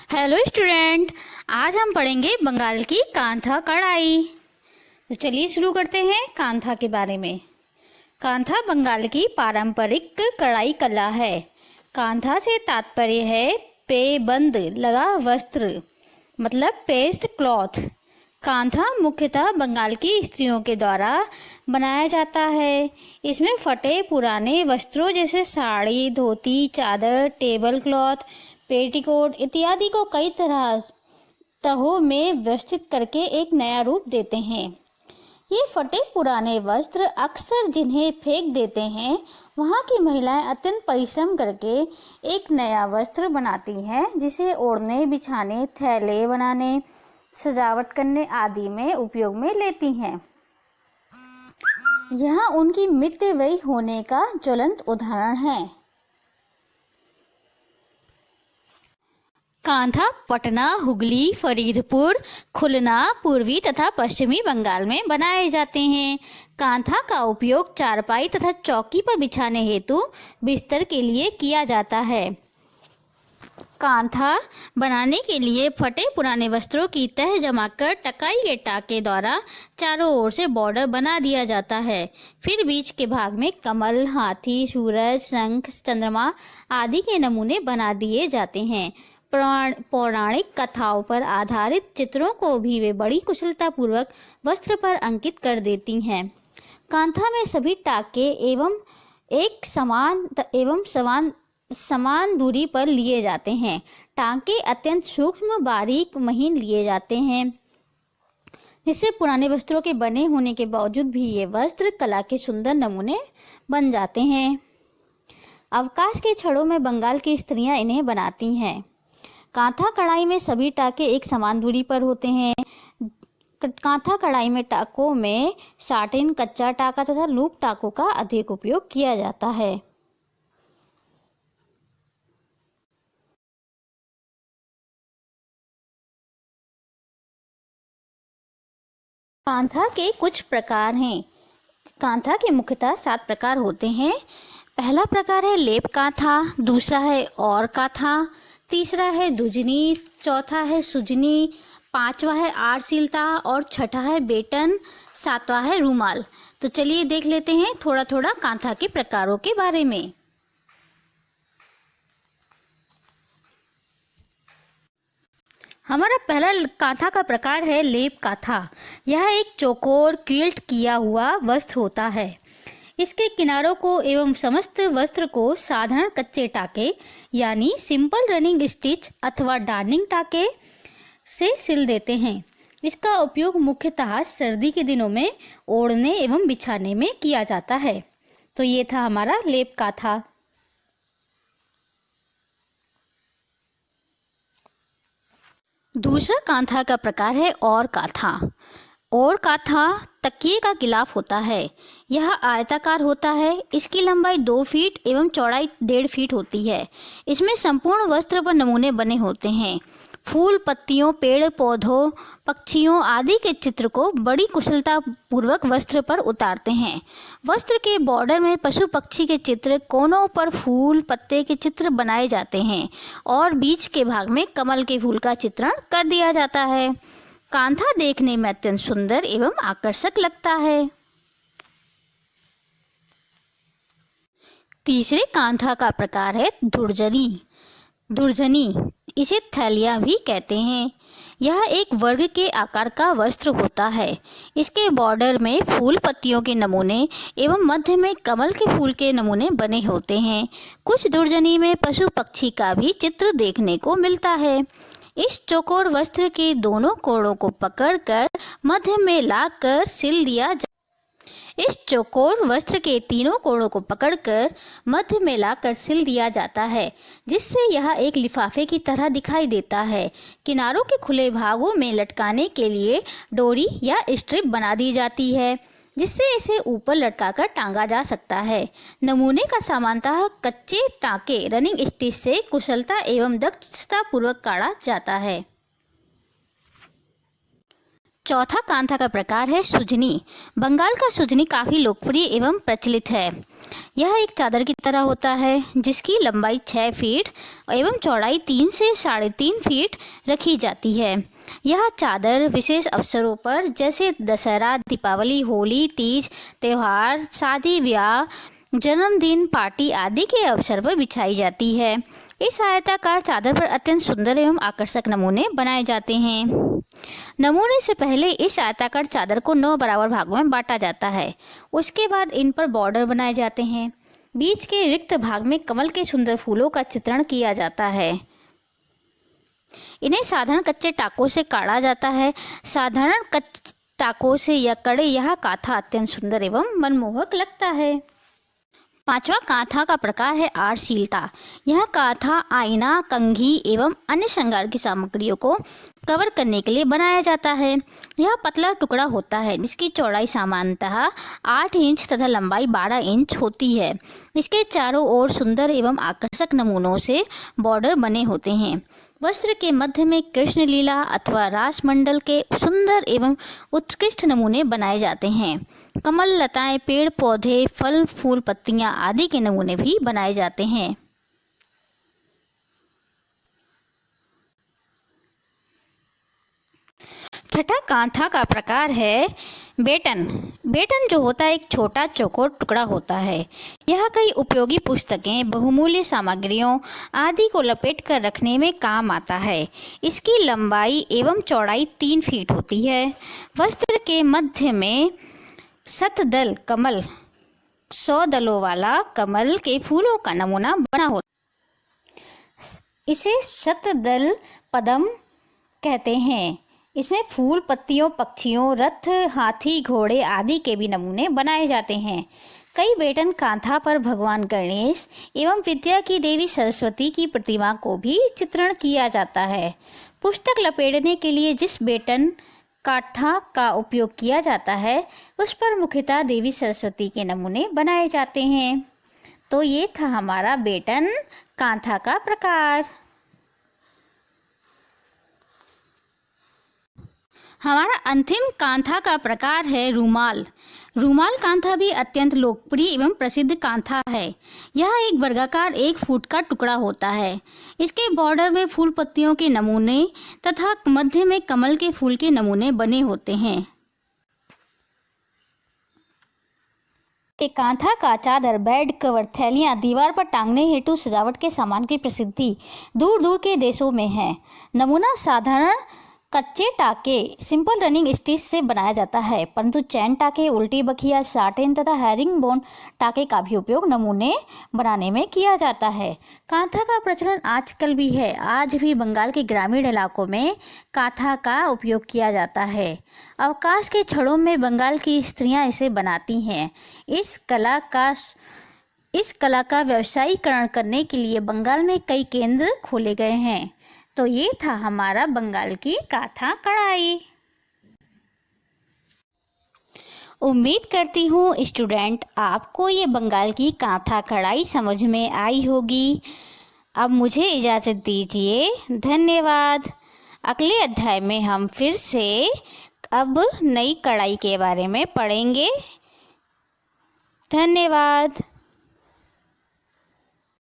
Hello student, आज हम पढ़ेंगे बंगाल की कांथा कढ़ाई। तो चलिए शुरू करते हैं कांथा के बारे में। कांथा बंगाल की पारंपरिक कढ़ाई कला है। कांथा से तात्पर्य है पेबंद लगा वस्त्र, मतलब पेस्ट क्लॉथ। कांथा मुख्यतः बंगाल की स्त्रियों के द्वारा बनाया जाता है। इसमें फटे पुराने वस्त्रों जैसे साड़ी, धोती, चादर, टेबल क्लॉथ, पेटीकोट इत्यादि को कई तरह तहों में व्यवस्थित करके एक नया रूप देते हैं। ये फटे पुराने वस्त्र अक्सर जिन्हें फेंक देते हैं, वहाँ की महिलाएं अत्यंत परिश्रम करके एक नया वस्त्र बनाती हैं, जिसे ओढ़ने, बिछाने, थैले बनाने, सजावट करने आदि में उपयोग में लेती हैं। यहाँ उनकी मितव्ययी होने का ज्वलंत उदाहरण है। कांथा पटना, हुगली, फरीदपुर, खुलना, पूर्वी तथा पश्चिमी बंगाल में बनाए जाते हैं। कांथा का उपयोग चारपाई तथा चौकी पर बिछाने हेतु बिस्तर के लिए किया जाता है। कांथा बनाने के लिए फटे पुराने वस्त्रों की तह जमाकर टकाई के टाके द्वारा चारों ओर से बॉर्डर बना दिया जाता है। फिर बीच के भाग में कमल, हाथी, सूरज, शंख, चंद्रमा आदि के नमूने बना दिए जाते हैं। पौराणिक कथाओं पर आधारित चित्रों को भी वे बड़ी कुशलता पूर्वक वस्त्र पर अंकित कर देती हैं। कांथा में सभी टाके एक समान दूरी पर लिए जाते हैं। टांके अत्यंत सूक्ष्म, बारीक, महीन लिए जाते हैं, जिससे पुराने वस्त्रों के बने होने के बावजूद भी ये वस्त्र कला के सुंदर नमूने बन जाते हैं। अवकाश के क्षणों में बंगाल की स्त्रियां इन्हें बनाती हैं। कांथा कढ़ाई में सभी टाके एक समान दूरी पर होते हैं। कांथा कढ़ाई में टाकों में साटिन, कच्चा टाका तथा लूप टाकों का अधिक उपयोग किया जाता है। कांथा के कुछ प्रकार हैं। कांथा के मुख्यतः 7 प्रकार होते हैं। पहला प्रकार है लेप कांथा, दूसरा है और कांथा, तीसरा है दुजनी, चौथा है सुजनी, पांचवा है आरसीलता और छठा है बेटन, सातवां है रूमाल। तो चलिए देख लेते हैं थोड़ा थोड़ा कांथा के प्रकारों के बारे में। हमारा पहला कांथा का प्रकार है लेप कांथा। यह एक चौकोर क्विल्ट किया हुआ वस्त्र होता है। इसके किनारों को एवं समस्त वस्त्र को साधारण कच्चे टाके यानी सिंपल रनिंग स्टिच अथवा डार्निंग टाके से सिल देते हैं। इसका उपयोग मुख्यतः सर्दी के दिनों में ओढ़ने एवं बिछाने में किया जाता है। तो ये था हमारा लेप कांथा। दूसरा कांथा का प्रकार है और कांथा। और कांथा तकिए का गिलाफ होता है। यह आयताकार होता है। इसकी लंबाई 2 फीट एवं चौड़ाई 1.5 फीट होती है। इसमें संपूर्ण वस्त्र पर नमूने बने होते हैं। फूल, पत्तियों, पेड़ पौधों, पक्षियों आदि के चित्र को बड़ी कुशलता पूर्वक वस्त्र पर उतारते हैं। वस्त्र के बॉर्डर में पशु पक्षी के चित्र, कोनों पर फूल पत्ते के चित्र बनाए जाते हैं और बीच के भाग में कमल के फूल का चित्रण कर दिया जाता है। कांथा देखने में अत्यंत सुंदर एवं आकर्षक लगता है। तीसरे कांथा का प्रकार है दुर्जनी। इसे थैलिया भी कहते हैं। यह एक वर्ग के आकार का वस्त्र होता है। इसके बॉर्डर में फूल पत्तियों के नमूने एवं मध्य में कमल के फूल के नमूने बने होते हैं। कुछ दुर्जनी में पशु पक्षी का भी चित्र देखने को मिलता है। इस चौकोर वस्त्र के दोनों कोणों को पकड़कर मध्य में लाकर सिल दिया इस चौकोर वस्त्र के तीनों कोणों को पकड़कर मध्य में लाकर सिल दिया जाता है, जिससे यह एक लिफाफे की तरह दिखाई देता है। किनारों के खुले भागों में लटकाने के लिए डोरी या स्ट्रिप बना दी जाती है, जिससे इसे ऊपर लटकाकर टांगा जा सकता है। नमूने का सामान्यतः कच्चे टाके रनिंग स्टिच से कुशलता एवं दक्षता पूर्वक काढ़ा जाता है। चौथा कांथा का प्रकार है सुजनी। बंगाल का सुजनी काफ़ी लोकप्रिय एवं प्रचलित है। यह एक चादर की तरह होता है जिसकी लंबाई 6 फीट एवं चौड़ाई 3 से 3.5 फीट रखी जाती है। यह चादर विशेष अवसरों पर जैसे दशहरा, दीपावली, होली, तीज त्यौहार, शादी ब्याह, जन्मदिन, पार्टी आदि के अवसर पर बिछाई जाती है। इस आयताकार चादर पर अत्यंत सुंदर एवं आकर्षक नमूने बनाए जाते हैं। नमूने से पहले इस आयताकार चादर को 9 बराबर भागों में बांटा जाता है। उसके बाद इन पर बॉर्डर बनाए जाते हैं। बीच के रिक्त भाग में कमल के सुंदर फूलों का चित्रण किया जाता है। इन्हें साधारण कच्चे टाकों से काढ़ा जाता है। साधारण कच्चे टाकों से यह कड़े यह कांथा अत्यंत सुंदर एवं मनमोहक लगता है। पांचवा कांथा का प्रकार है आरसीलता। यह कांथा आईना, कंघी एवं अन्य श्रृंगार की सामग्रियों को कवर करने के लिए बनाया जाता है। यह पतला टुकड़ा होता है जिसकी चौड़ाई सामान्यतः 8 इंच तथा लंबाई 12 इंच होती है। इसके चारों ओर सुंदर एवं आकर्षक नमूनों से बॉर्डर बने होते हैं। वस्त्र के मध्य में कृष्ण लीला अथवा रास मंडल के सुंदर एवं उत्कृष्ट नमूने बनाए जाते हैं। कमल, लताएं, पेड़ पौधे, फल फूल, पत्तियां आदि के नमूने भी बनाए जाते हैं। छठा कांथा का प्रकार है बेटन। बेटन जो होता है एक छोटा चौकोर टुकड़ा होता है। यह कई उपयोगी पुस्तकें, बहुमूल्य सामग्रियों आदि को लपेट कर रखने में काम आता है। इसकी लंबाई एवं चौड़ाई 3 फीट होती है। वस्त्र के मध्य में शतदल कमल, 100 दलों वाला कमल के फूलों का नमूना बना होता है। इसे शतदल पद्म कहते हैं। इसमें फूल, पत्तियों, पक्षियों, रथ, हाथी, घोड़े आदि के भी नमूने बनाए जाते हैं। कई बेटन कांथा पर भगवान गणेश एवं विद्या की देवी सरस्वती की प्रतिमा को भी चित्रण किया जाता है। पुस्तक लपेटने के लिए जिस बेटन कांथा का उपयोग किया जाता है उस पर मुख्यतः देवी सरस्वती के नमूने बनाए जाते हैं। तो ये था हमारा बेटन कांथा का प्रकार। हमारा अंतिम कांथा का प्रकार है रूमाल। रूमाल कांथा भी अत्यंत लोकप्रिय एवं प्रसिद्ध कांथा है। यह एक वर्गाकार 1 फुट का टुकड़ा होता है। इसके बॉर्डर में फूल पत्तियों के नमूने तथा मध्य में कमल के फूल के नमूने बने होते हैं। कांथा का चादर, बेड कवर, थैलियां दीवार पर टांगने हेतु सजावट के सामान की प्रसिद्धि दूर दूर के देशों में है। नमूना साधारण कच्चे टाके सिंपल रनिंग स्टिच से बनाया जाता है, परंतु चैन टाके, उल्टी बखिया, साटिन तथा हैरिंग बोन टाके का भी उपयोग नमूने बनाने में किया जाता है। कांथा का प्रचलन आजकल भी है। आज भी बंगाल के ग्रामीण इलाकों में कांथा का उपयोग किया जाता है। अवकाश के क्षणों में बंगाल की स्त्रियां इसे बनाती हैं। इस कला का व्यवसायीकरण करने के लिए बंगाल में कई केंद्र खोले गए हैं। तो ये था हमारा बंगाल की कांथा कढ़ाई। उम्मीद करती हूँ स्टूडेंट आपको ये बंगाल की कांथा कढ़ाई समझ में आई होगी। अब मुझे इजाज़त दीजिए। धन्यवाद। अगले अध्याय में हम फिर से अब नई कढ़ाई के बारे में पढ़ेंगे। धन्यवाद।